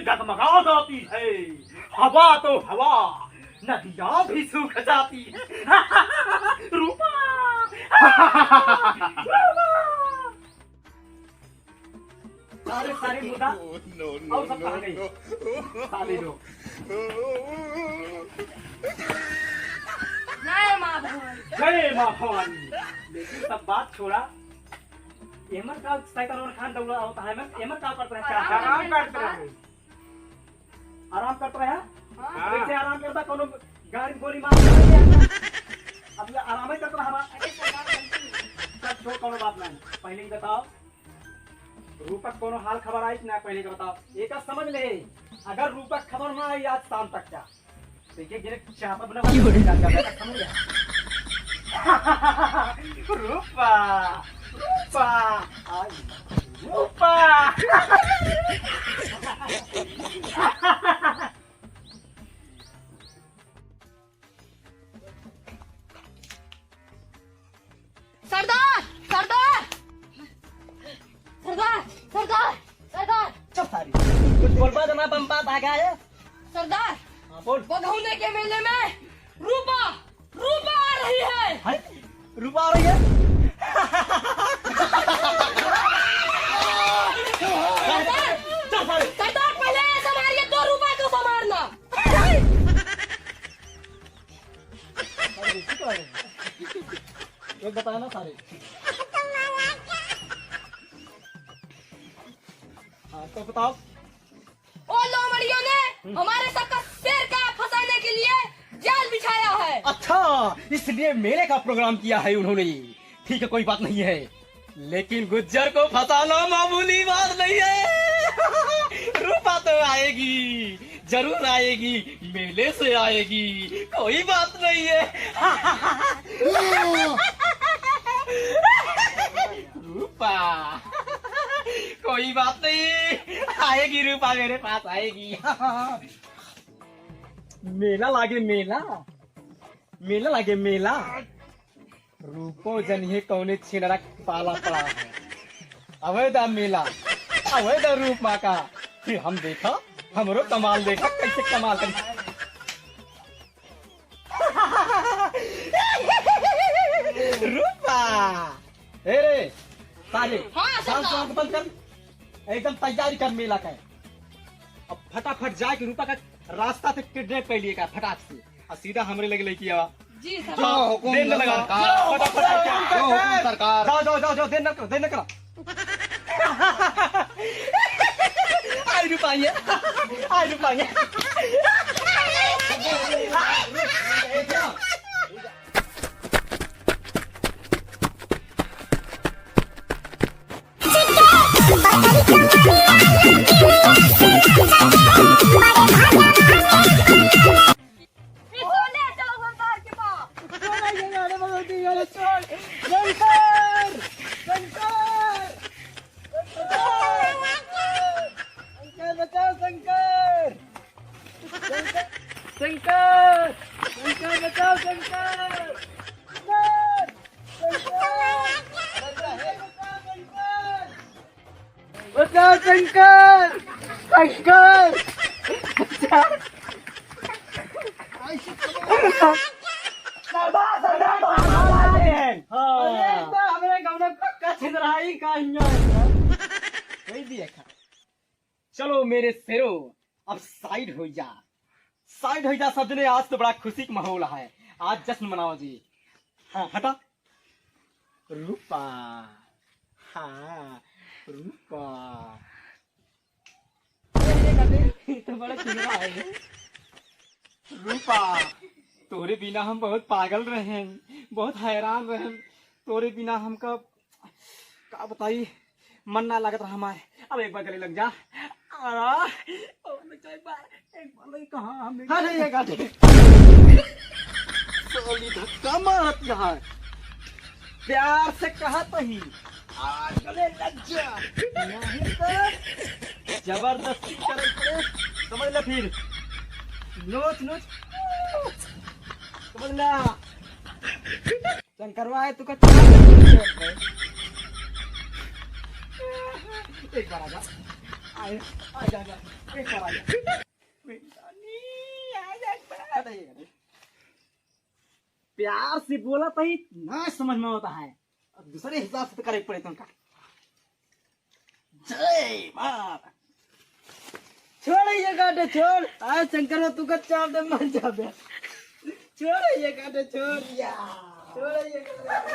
डगमगा जाती है, हवा तो हवा, नदियाँ भी सूख जाती है। रूपा सारे सारे मुद्दा और सब कहाँ गई साले लोग। जय माँ भवानी। जय माँ भवानी। लेकिन सब बात छोड़ा, एमर का साइकिल और खान दौड़ा होता है, मैं एमर का करते हैं, आराम करते हैं, आराम करते हैं। वैसे आराम करता कोनो गाड़ी गोली मार के अब ये आराम ही करता हमारा। सब छोड़, कोनो बात नहीं। पहले ही बताओ रूपक कोनो हाल खबर आई कि ना, पहले का बताओ। एक समझ ले, अगर रूपक खबर ना आई आज शाम तक क्या देखिए गिरे चापा बना समझ गया। रूपा रूपा आई रूपा। सरदार सरदार सरदार सरदार सरदार चुप सारी, कुछ बोल पा देना, बम बात आ गया है। सरदार हाँ बोल। बधौने के मेले में रूपा रूपा आ रही है। रूपा आ रही है। सरदार पहले ऐसा मारिए तो रूपा को संभालना। एक बताया ना सारे। हाँ तो बताओ। ओ लोमड़ियों ने हमारे सबका शेर का फंसाने के लिए जाल बिछाया है। अच्छा, इसलिए मेले का प्रोग्राम किया है उन्होंने। ठीक है, कोई बात नहीं है, लेकिन गुज्जर को फंसाना मामूली बात नहीं है। रूपा तो आएगी, जरूर आएगी, मेले से आएगी, कोई बात नहीं है। रूपा कोई बात नहीं, आएगी रूपा, मेरे पास आएगी। मेला लागे मेला, मेला लागे मेला। रूपो जनिए कौने छिनरा पाला पड़ा है। अवैधा मेला, अवैधा रूप माँ का। फिर हम देखा, हमरो कमाल देखा, कैसे कमाल कर। रूपा ए रे साले, हाँ, बंद कर, एकदम तैयारी कर मेला का। अब फटाफट जाके रूपा का रास्ता से किडनैप कर लिए का फटाक से, और सीधा हमरे लगे लेके आवा। जी जाओ, सरदार। देर न लगा, फटाफट सरकार, जाओ जाओ जाओ जाओ, देर न करो, देर न करो। आई रुपाइए, आई रुपाइए। शंकर, शंकर बचाओ, शंकर, बचाओ, शंकर, शंकर, हमारे गाँव में पक्का छिंदराई का देखा। चलो मेरे शेरो, अब साइड हो जा, साइड हो जा सब जने। आज तो बड़ा खुशी का माहौल है, आज जश्न मनाओ जी। हाँ हटा। रूपा, हाँ रूपा, तो बड़ा चिंगा है। रूपा, तोरे बिना हम बहुत पागल रहे हैं, बहुत हैरान रहे। तोरे बिना हमका का बताई, मन ना लगत रहा हमारे। अब एक बार गले लग जा। कहाँ हमें धक्का मारत यहाँ, प्यार से कहा तो ही आज गले लग जा, नहीं तो जबरदस्ती करे पड़े, समझ ले। फिर नोच नोच, समझ ला। शंकरवा है तू का, एक बार आजा, आ जा जा, एक प्यार से बोला तो ही ना समझ में होता है, अब दूसरे हिसाब से तो करे पड़े तुमका। जय मां। छोड़ ये काटे छोड़, आज शंकर तू का चाप दे मर जाबे। छोड़ ये काटे छोड़ या, छोड़ ये काटे।